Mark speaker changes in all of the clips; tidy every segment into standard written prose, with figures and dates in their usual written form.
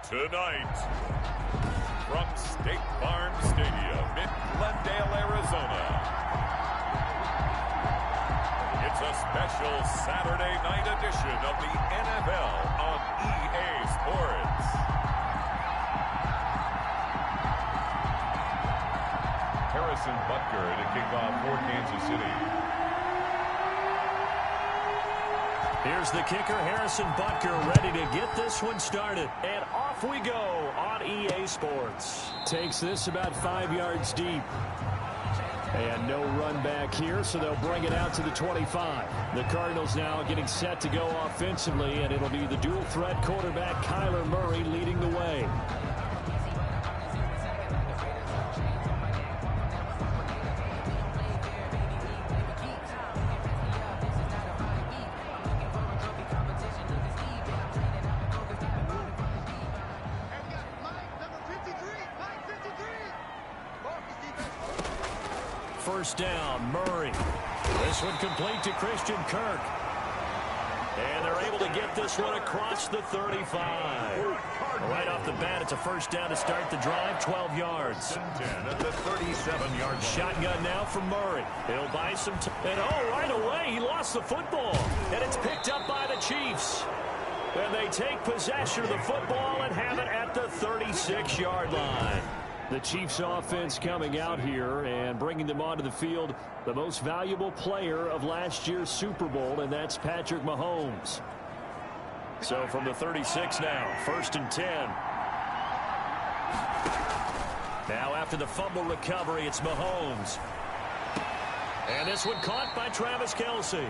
Speaker 1: Tonight, from State Farm Stadium in Glendale, Arizona, it's a special Saturday night edition of the NFL on EA Sports. Harrison Butker to kick off for Kansas City.
Speaker 2: Here's the kicker, Harrison Butker, ready to get this one started. And off we go on EA Sports. Takes this about 5 yards deep. And no run back here, so they'll bring it out to the 25. The Cardinals now getting set to go offensively, and it'll be the dual threat quarterback Kyler Murray leading the way. First down, Murray. This one complete to Christian Kirk. And they're able to get this one across the 35. Right off the bat, it's a first down to start the drive, 12 yards.
Speaker 1: 10 at the 37-yard.
Speaker 2: Shotgun now for Murray. He'll buy some time. And right away, he lost the football. And it's picked up by the Chiefs. And they take possession of the football and have it at the 36-yard line. The Chiefs offense coming out here and bringing them onto the field, the most valuable player of last year's Super Bowl, and that's Patrick Mahomes. So from the 36 now, 1st and 10. Now after the fumble recovery, it's Mahomes. And this one caught by Travis Kelce.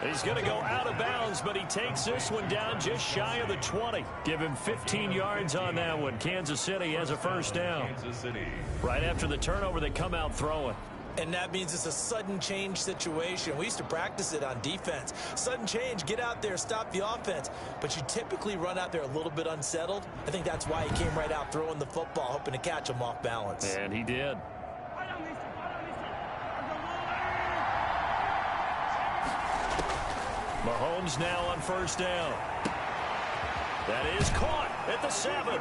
Speaker 2: He's going to go out of bounds, but he takes this one down just shy of the 20. Give him 15 yards on that one. Kansas City has a first down.
Speaker 1: Kansas City.
Speaker 2: Right after the turnover, they come out throwing.
Speaker 3: And that means it's a sudden change situation. We used to practice it on defense. Sudden change, get out there, stop the offense. But you typically run out there a little bit unsettled. I think that's why he came right out throwing the football, hoping to catch him off balance.
Speaker 2: And he did. Mahomes now on first down. That is caught at the 7.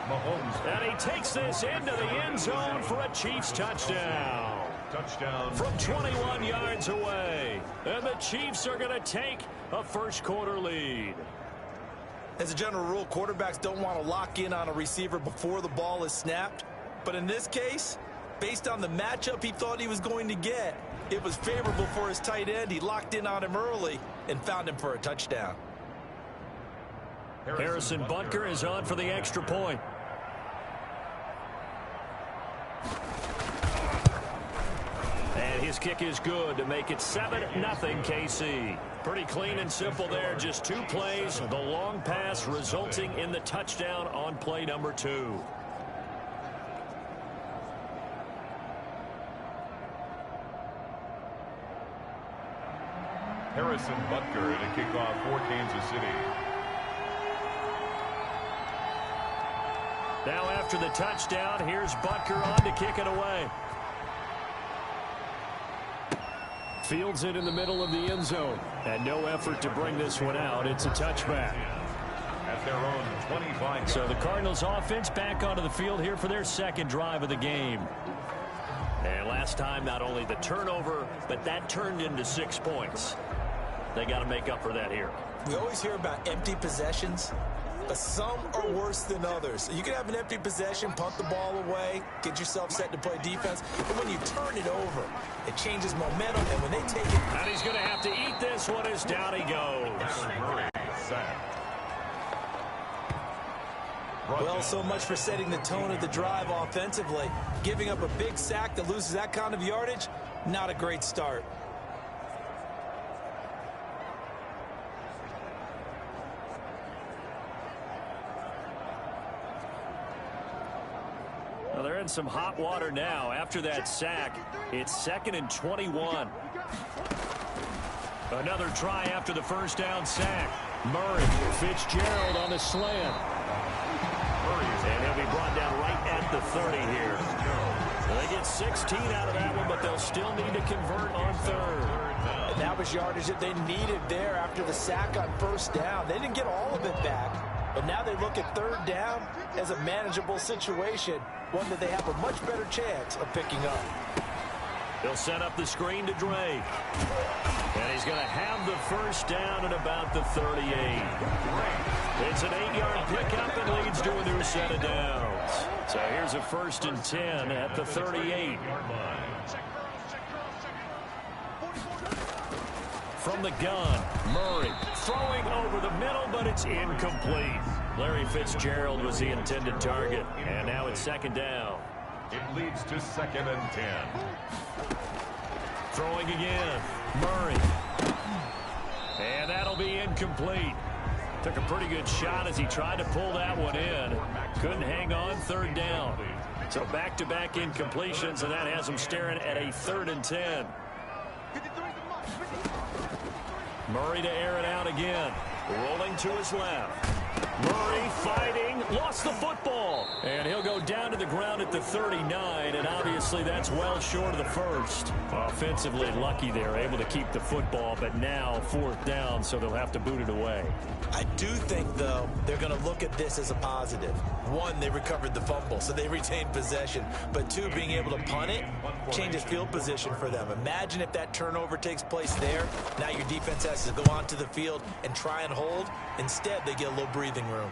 Speaker 1: Mahomes.
Speaker 2: And he takes this into the end zone for a Chiefs touchdown.
Speaker 1: Touchdown.
Speaker 2: From 21 yards away. And the Chiefs are going to take a first quarter lead.
Speaker 3: As a general rule, quarterbacks don't want to lock in on a receiver before the ball is snapped. But in this case, based on the matchup he thought he was going to get, it was favorable for his tight end. He locked in on him early and found him for a touchdown.
Speaker 2: Harrison Butker is on for the extra point. And his kick is good to make it 7-0 KC. Pretty clean and simple there. Just 2 plays. The long pass resulting in the touchdown on play number 2.
Speaker 1: Harrison Butker to kick off for Kansas City.
Speaker 2: Now after the touchdown, here's Butker on to kick it away. Fields it in the middle of the end zone. And no effort to bring this one out. It's a touchback.
Speaker 1: At their own 25.
Speaker 2: So the Cardinals offense back onto the field here for their second drive of the game. And last time, not only the turnover, but that turned into 6 points. They got to make up for that here.
Speaker 3: We always hear about empty possessions, but some are worse than others. You can have an empty possession, punt the ball away, get yourself set to play defense, but when you turn it over, it changes momentum, and when they take it...
Speaker 2: And he's going to have to eat this one as down he goes.
Speaker 3: Well, so much for setting the tone of the drive offensively. Giving up a big sack that loses that kind of yardage, not a great start.
Speaker 2: Well, they're in some hot water now. After that sack, it's 2nd and 21. Another try after the first down sack. Murray, Fitzgerald on the slant. And he'll be brought down right at the 30 here. They get 16 out of that one, but they'll still need to convert on third.
Speaker 3: And that was yardage that they needed there after the sack on first down. They didn't get all of it back, but now they look at third down as a manageable situation, one that they have a much better chance of picking up.
Speaker 2: He'll set up the screen to Drake. And he's going to have the first down at about the 38. It's an 8-yard pickup and leads to a new set of downs. So here's a 1st and 10 at the 38. From the gun, Murray throwing over the middle, but it's incomplete. Larry Fitzgerald was the intended target. And now it's 2nd down.
Speaker 1: It leads to 2nd and 10.
Speaker 2: Throwing again, Murray. And that'll be incomplete. Took a pretty good shot as he tried to pull that one in. Couldn't hang on, 3rd down. So back-to-back incompletions, and that has him staring at a 3rd and 10. Murray to air it out again. Rolling to his left. Murray fighting, lost the football. And he'll go down to the ground at the 39, and obviously that's well short of the first. Offensively lucky they're able to keep the football, but now 4th down, so they'll have to boot it away.
Speaker 3: I do think, though, they're going to look at this as a positive. 1, they recovered the fumble, so they retained possession. But 2, being able to punt it changes field position for them. Imagine if that turnover takes place there. Now your defense has to go onto the field and try and hold. Instead, they get a little breathing room.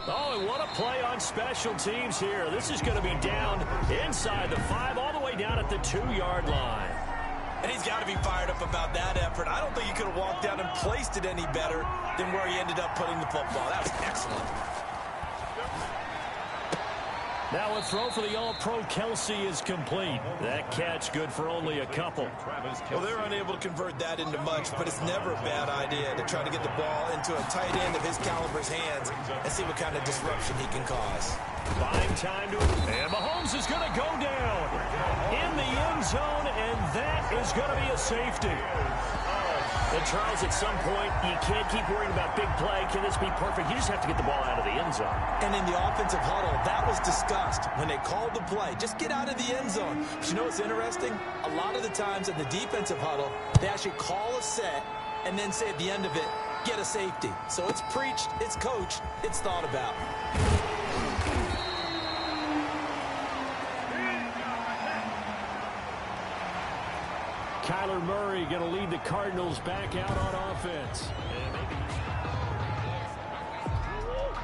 Speaker 2: Oh, and what a play on special teams here. This is going to be down inside the 5, all the way down at the 2-yard line.
Speaker 3: And he's got to be fired up about that effort. I don't think he could have walked down and placed it any better than where he ended up putting the football. That was excellent.
Speaker 2: Now a throw for the All-Pro Kelsey is complete. That catch good for only a couple.
Speaker 3: Well, they're unable to convert that into much, but it's never a bad idea to try to get the ball into a tight end of his caliber's hands and see what kind of disruption he can cause.
Speaker 2: Buying time to it. And Mahomes is going to go down in the end zone, and that is going to be a safety. And Charles, at some point, you can't keep worrying about big play. Can this be perfect? You just have to get the ball out of the end zone.
Speaker 3: And in the offensive huddle, that was discussed when they called the play. Just get out of the end zone. But you know what's interesting? A lot of the times in the defensive huddle, they actually call a set and then say at the end of it, get a safety. So it's preached, it's coached, it's thought about.
Speaker 2: Kyler Murray going to lead the Cardinals back out on offense.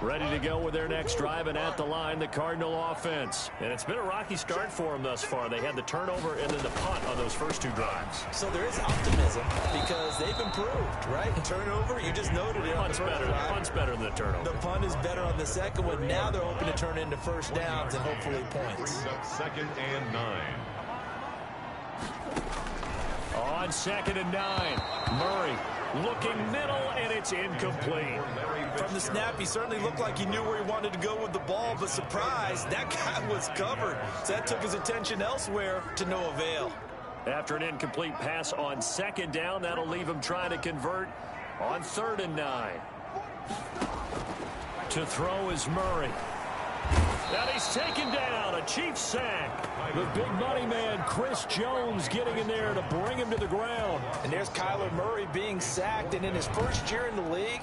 Speaker 2: Ready to go with their next drive, and at the line, the Cardinal offense. And it's been a rocky start for them thus far. They had the turnover and then the punt on those first 2 drives.
Speaker 3: So there is optimism because they've improved, right? Turnover, you just noted it.
Speaker 2: Punt's better. Punt's better than the turnover.
Speaker 3: The punt is better on the second one. Now they're hoping to turn into first downs and hopefully points.
Speaker 1: 2nd and 9.
Speaker 2: On 2nd and 9, Murray looking middle, and it's incomplete.
Speaker 3: From the snap, he certainly looked like he knew where he wanted to go with the ball, but surprise, that guy was covered. So that took his attention elsewhere to no avail.
Speaker 2: After an incomplete pass on 2nd down, that'll leave him trying to convert on 3rd and 9. To throw is Murray. And he's taken down, a Chiefs sack. The big money man, Chris Jones, getting in there to bring him to the ground.
Speaker 3: And there's Kyler Murray being sacked, and in his first year in the league,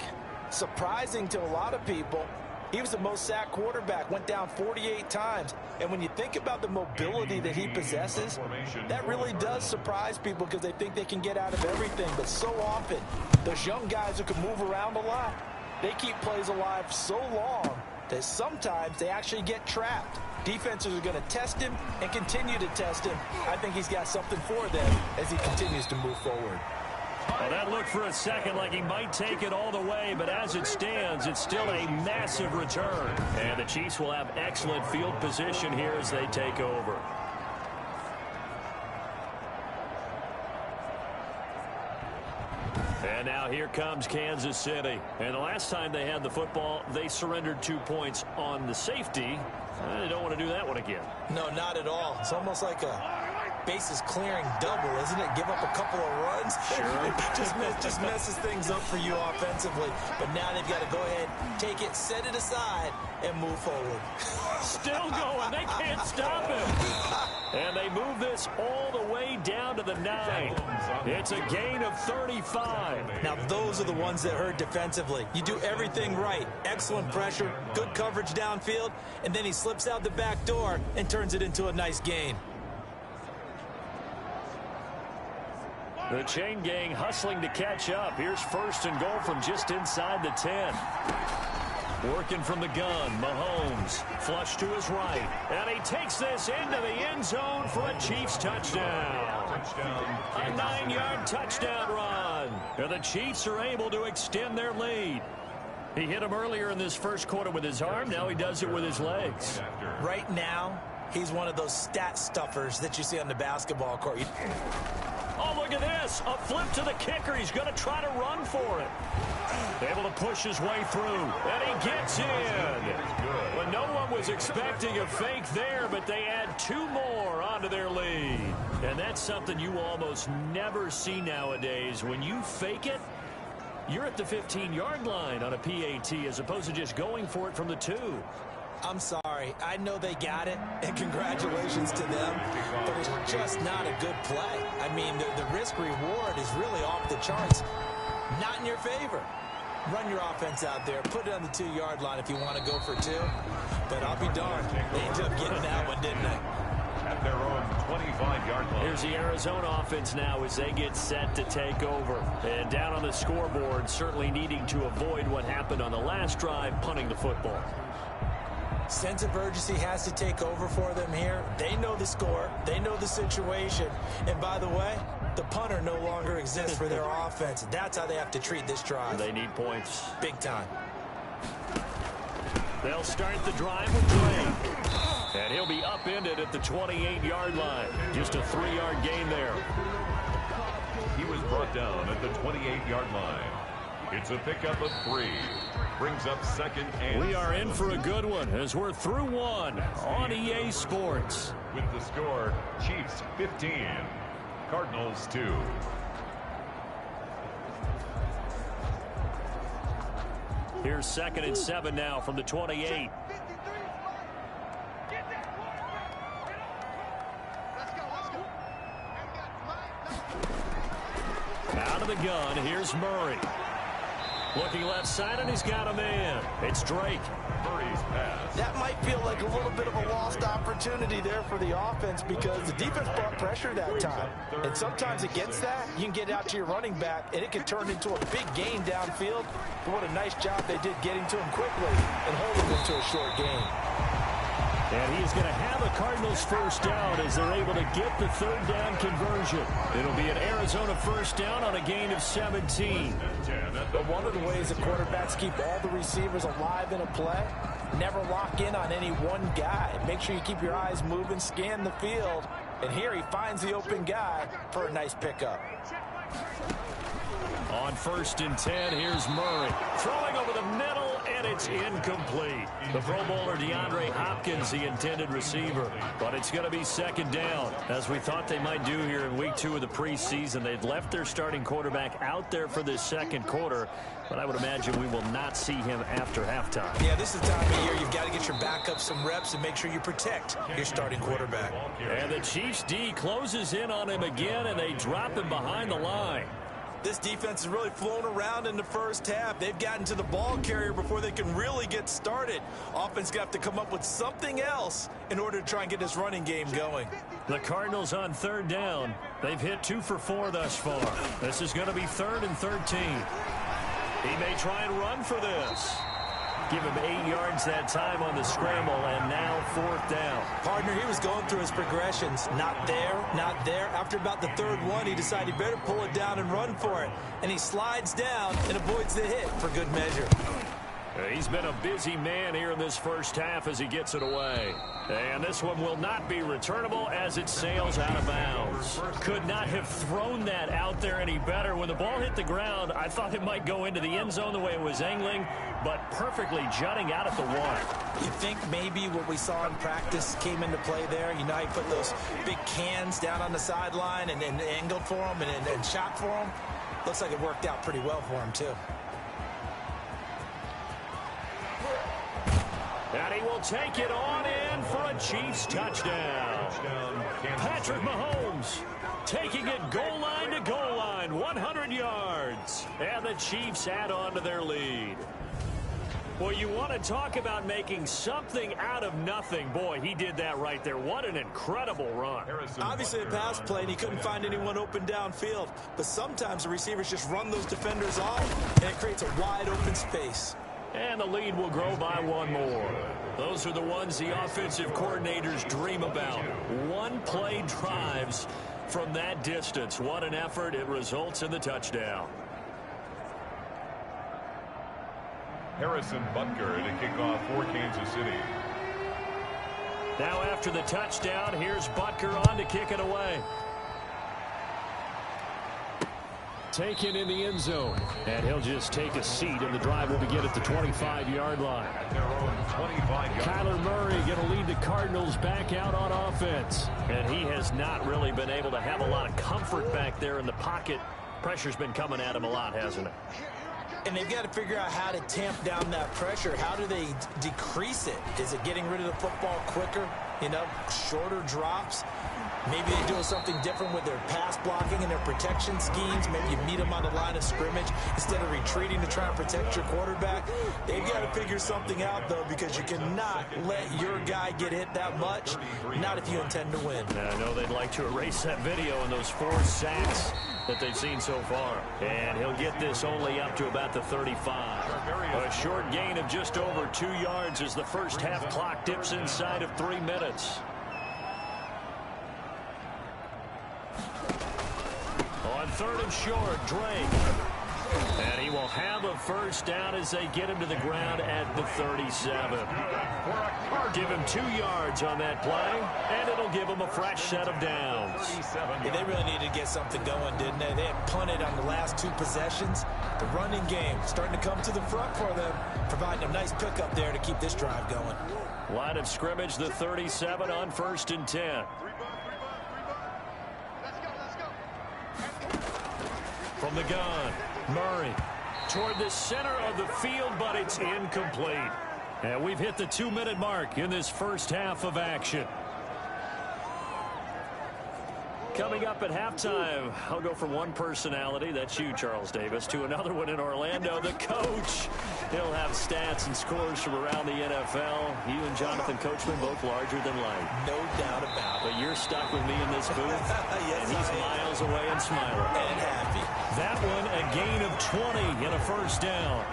Speaker 3: surprising to a lot of people, he was the most sacked quarterback, went down 48 times. And when you think about the mobility that he possesses, that really does surprise people because they think they can get out of everything. But so often, those young guys who can move around a lot, they keep plays alive so long that sometimes they actually get trapped. Defenses are going to test him and continue to test him. I think he's got something for them as he continues to move forward.
Speaker 2: Well, that looked for a second like he might take it all the way, but as it stands, it's still a massive return. And the Chiefs will have excellent field position here as they take over. And now here comes Kansas City. And the last time they had the football, they surrendered 2 points on the safety. They don't want to do that one again.
Speaker 3: No, not at all. It's almost like a bases clearing double, isn't it? Give up a couple of runs.
Speaker 2: Sure.
Speaker 3: just messes things up for you offensively. But now they've got to go ahead, take it, set it aside, and move forward.
Speaker 2: Still going. They can't stop him. And they move this all the way down to the 9. It's a gain of 35.
Speaker 3: Now, those are the ones that hurt defensively. You do everything right. Excellent pressure, good coverage downfield, and then he slips out the back door and turns it into a nice gain.
Speaker 2: The chain gang hustling to catch up. Here's 1st and goal from just inside the 10. Working from the gun, Mahomes, flush to his right, and he takes this into the end zone for a Chiefs touchdown. A 9-yard touchdown run. And the Chiefs are able to extend their lead. He hit him earlier in this first quarter with his arm. Now he does it with his legs.
Speaker 3: Right now, he's one of those stat stuffers that you see on the basketball court.
Speaker 2: Oh, look at this. A flip to the kicker. He's going to try to run for it. Able to push his way through. And he gets in. Well, no one was expecting a fake there, but they add 2 more onto their lead. And that's something you almost never see nowadays. When you fake it, you're at the 15-yard line on a PAT as opposed to just going for it from the 2.
Speaker 3: I'm sorry. I know they got it, and congratulations to them, but it's just not a good play. I mean, the risk-reward is really off the charts. Not in your favor. Run your offense out there. Put it on the 2-yard line if you want to go for 2. But I'll be darned. They ended up getting that one, didn't they?
Speaker 1: At their own 25-yard line.
Speaker 2: Here's the Arizona offense now as they get set to take over. And down on the scoreboard, certainly needing to avoid what happened on the last drive, punting the football.
Speaker 3: Sense of urgency has to take over for them here. They know the score. They know the situation. And by the way, the punter no longer exists for their offense. That's how they have to treat this drive.
Speaker 2: They need points.
Speaker 3: Big time.
Speaker 2: They'll start the drive with Drake. And he'll be upended at the 28-yard line. Just a 3-yard gain there.
Speaker 1: He was brought down at the 28-yard line. It's a pickup of 3. Brings up 2nd and
Speaker 2: we are in for a good one as we're through 1 on EA Sports.
Speaker 1: With the score, Chiefs 15, Cardinals 2.
Speaker 2: Here's 2nd and 7 now from the 28. Out of the gun, here's Murray. Looking left side, and he's got a man. It's Drake.
Speaker 1: Murray's pass.
Speaker 3: That might feel like a little bit of a lost opportunity there for the offense because the defense brought pressure that time. And sometimes against that, you can get out to your running back, and it can turn into a big gain downfield. But what a nice job they did getting to him quickly and holding him to a short gain.
Speaker 2: And he's going to have a Cardinals first down as they're able to get the 3rd down conversion. It'll be an Arizona first down on a gain of 17.
Speaker 3: But one of the ways the quarterbacks keep all the receivers alive in a play, never lock in on any one guy. Make sure you keep your eyes moving, scan the field. And here he finds the open guy for a nice pickup.
Speaker 2: On 1st and 10, here's Murray. Throwing over the middle, and it's incomplete. The Pro Bowler DeAndre Hopkins, the intended receiver. But it's going to be 2nd down, as we thought they might do here in week 2 of the preseason. They'd left their starting quarterback out there for this 2nd quarter, but I would imagine we will not see him after halftime.
Speaker 3: Yeah, this is the time of year you've got to get your backup some reps and make sure you protect your starting quarterback.
Speaker 2: And the Chiefs D closes in on him again, and they drop him behind the line.
Speaker 3: This defense has really flown around in the first half. They've gotten to the ball carrier before they can really get started. Offense got to come up with something else in order to try and get this running game going.
Speaker 2: The Cardinals on 3rd down. They've hit 2 for 4 thus far. This is going to be 3rd and 13. He may try and run for this. Give him 8 yards that time on the scramble, and now 4th down.
Speaker 3: Partner, he was going through his progressions. Not there, not there. After about the 3rd one, he decided he better pull it down and run for it. And he slides down and avoids the hit for good measure.
Speaker 2: He's been a busy man here in this first half as he gets it away. And this one will not be returnable as it sails out of bounds. Could not have thrown that out there any better. When the ball hit the ground, I thought it might go into the end zone the way it was angling, but perfectly jutting out at the one.
Speaker 3: You think maybe what we saw in practice came into play there? You know, he put those big cans down on the sideline and angled for him and shot for him. Looks like it worked out pretty well for him, too.
Speaker 2: And he will take it on in for a Chiefs touchdown. Patrick Mahomes taking it goal line to goal line, 100 yards. And the Chiefs add on to their lead. Well, you want to talk about making something out of nothing. Boy, he did that right there. What an incredible run.
Speaker 3: Obviously a pass play, and he couldn't find anyone open downfield. But sometimes the receivers just run those defenders off, and it creates a wide open space.
Speaker 2: And the lead will grow by one more. Those are the ones the offensive coordinators dream about. One-play drives from that distance. What an effort. It results in the touchdown.
Speaker 1: Harrison Butker to kick off for Kansas City.
Speaker 2: Now after the touchdown, here's Butker on to kick it away. Taken in the end zone. And he'll just take a seat, and the drive will begin at the 25-yard line.
Speaker 1: At their own 25-yard.
Speaker 2: Kyler Murray going to lead the Cardinals back out on offense. And he has not really been able to have a lot of comfort back there in the pocket. Pressure's been coming at him a lot, hasn't it?
Speaker 3: And they've got to figure out how to tamp down that pressure. How do they decrease it? Is it getting rid of the football quicker? You know, shorter drops? Maybe they're doing something different with their pass blocking and their protection schemes. Maybe you meet them on the line of scrimmage instead of retreating to try and protect your quarterback. They've got to figure something out, though, because you cannot let your guy get hit that much, not if you intend to win.
Speaker 2: I know they'd like to erase that video and those 4 sacks that they've seen so far. And he'll get this only up to about the 35. A short gain of just over 2 yards as the first half clock dips inside of 3 minutes. On 3rd and short, Drake. And he will have a first down as they get him to the ground at the 37. Give him 2 yards on that play, and it'll give him a fresh set of downs.
Speaker 3: Yeah, they really needed to get something going, didn't they? They had punted on the last 2 possessions. The running game starting to come to the front for them, providing a nice pickup there to keep this drive going.
Speaker 2: Line of scrimmage, the 37 on 1st and 10. From the gun, Murray toward the center of the field, but it's incomplete. And we've hit the 2-minute mark in this first half of action. Coming up at halftime, I'll go from one personality, that's you, Charles Davis, to another one in Orlando, the coach. He'll have stats and scores from around the NFL. You and Jonathan Coachman both larger than life.
Speaker 3: No doubt about it.
Speaker 2: But you're stuck with me in this booth,
Speaker 3: yes,
Speaker 2: and he's miles away and smiling.
Speaker 3: And happy.
Speaker 2: That one, a gain of 20 and a first down.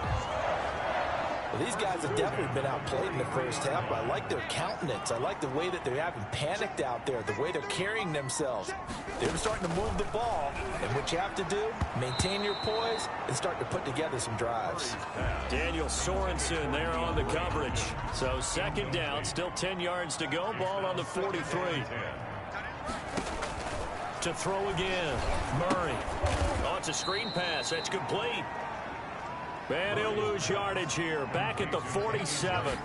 Speaker 3: Well, these guys have definitely been outplayed in the first half, but I like their countenance. I like the way that they haven't panicked out there, the way they're carrying themselves. They're starting to move the ball, and what you have to do, maintain your poise and start to put together some drives.
Speaker 2: Daniel Sorensen there on the coverage. So 2nd down, still 10 yards to go. Ball on the 43. To throw again, Murray. Oh, it's a screen pass. That's complete. And he'll lose yardage here. Back at the 47.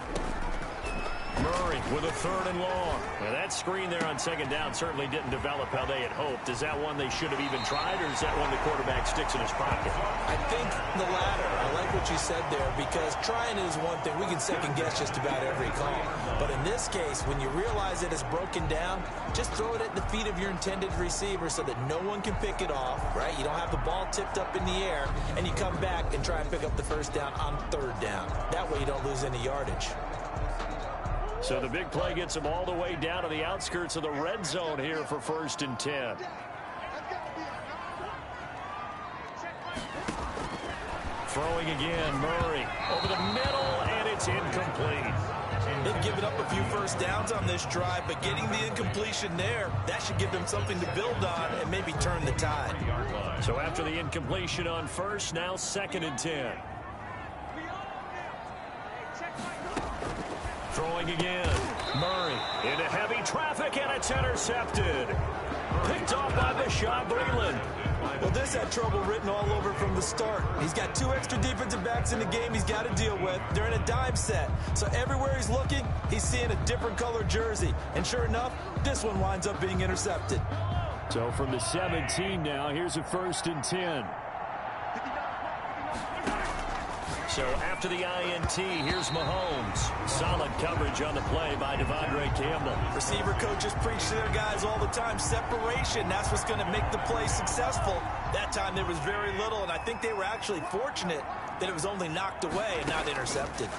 Speaker 2: Murray with a 3rd and long. Now that screen there on 2nd down certainly didn't develop how they had hoped. Is that one they should have even tried, or is that one the quarterback sticks in his pocket?
Speaker 3: I think the latter. I like what you said there, because trying is one thing. We can second guess just about every call. But in this case, when you realize it is broken down, just throw it at the feet of your intended receiver so that no one can pick it off, right? You don't have the ball tipped up in the air, and you come back and try and pick up the first down on 3rd down. That way you don't lose any yardage.
Speaker 2: So the big play gets them all the way down to the outskirts of the red zone here for 1st and 10. Throwing again, Murray over the middle, and it's incomplete.
Speaker 3: They've given up a few first downs on this drive, but getting the incompletion there, that should give them something to build on and maybe turn the tide.
Speaker 2: So after the incompletion on 1st, now 2nd and 10. Throwing again. Murray into heavy traffic, and it's intercepted. Picked off by Bashaud Breeland.
Speaker 3: Well, this had trouble written all over from the start. He's got 2 extra defensive backs in the game he's got to deal with. They're in a dime set. So everywhere he's looking, he's seeing a different color jersey. And sure enough, this one winds up being intercepted.
Speaker 2: So from the 17 now, here's a 1st and 10. So after the INT, here's Mahomes. Solid coverage on the play by Devondre Campbell.
Speaker 3: Receiver coaches preach to their guys all the time. Separation, that's what's going to make the play successful. That time there was very little, and I think they were actually fortunate that it was only knocked away and not intercepted.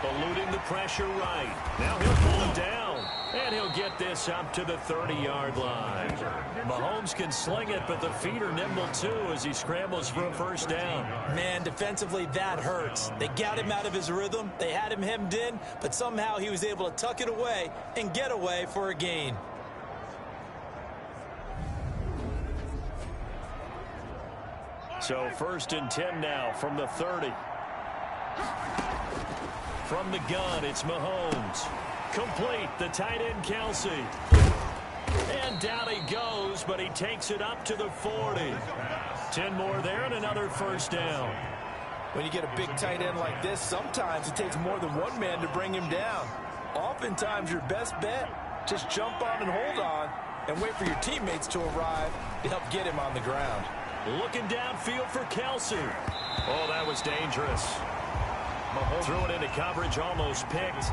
Speaker 2: Eluding the pressure right. Now he'll pull him down. And he'll get this up to the 30-yard line. Mahomes can sling it, but the feet are nimble too as he scrambles for a 1st down.
Speaker 3: Man, defensively, that hurts. They got him out of his rhythm. They had him hemmed in, but somehow he was able to tuck it away and get away for a gain.
Speaker 2: So 1st and 10 now from the 30. From the gun, it's Mahomes. Complete, the tight end, Kelsey. And down he goes, but he takes it up to the 40. 10 more there and another 1st down.
Speaker 3: When you get a big tight end like this, sometimes it takes more than one man to bring him down. Oftentimes, your best bet, just jump on and hold on and wait for your teammates to arrive to help get him on the ground.
Speaker 2: Looking downfield for Kelsey. Oh, that was dangerous. Mahomes threw it into coverage, almost picked,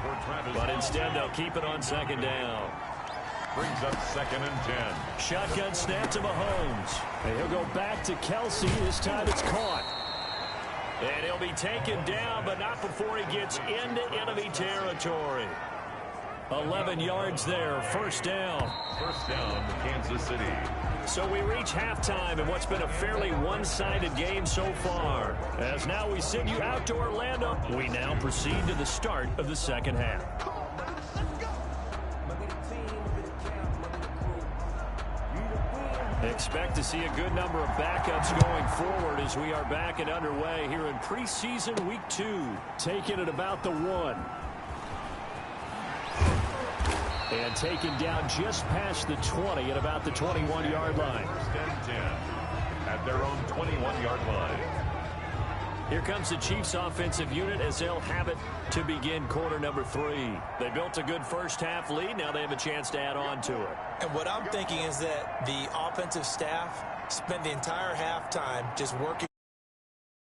Speaker 2: but instead they'll keep it on 2nd down.
Speaker 1: Brings up 2nd and 10.
Speaker 2: Shotgun snap to Mahomes. And he'll go back to Kelsey. This time it's caught. And he'll be taken down, but not before he gets into enemy territory. 11 yards there, 1st down.
Speaker 1: 1st down to Kansas City.
Speaker 2: So we reach halftime in what's been a fairly one-sided game so far. As now we send you out to Orlando, we now proceed to the start of the 2nd half. Expect to see a good number of backups going forward as we are back and underway here in preseason week 2. Taken at about the 1. And taken down just past the 20 at about the 21-yard line.
Speaker 1: 1st and 10 at their own 21-yard line.
Speaker 2: Here comes the Chiefs offensive unit as they'll have it to begin quarter number 3. They built a good 1st half lead. Now they have a chance to add on to it.
Speaker 3: And what I'm thinking is that the offensive staff spent the entire halftime just working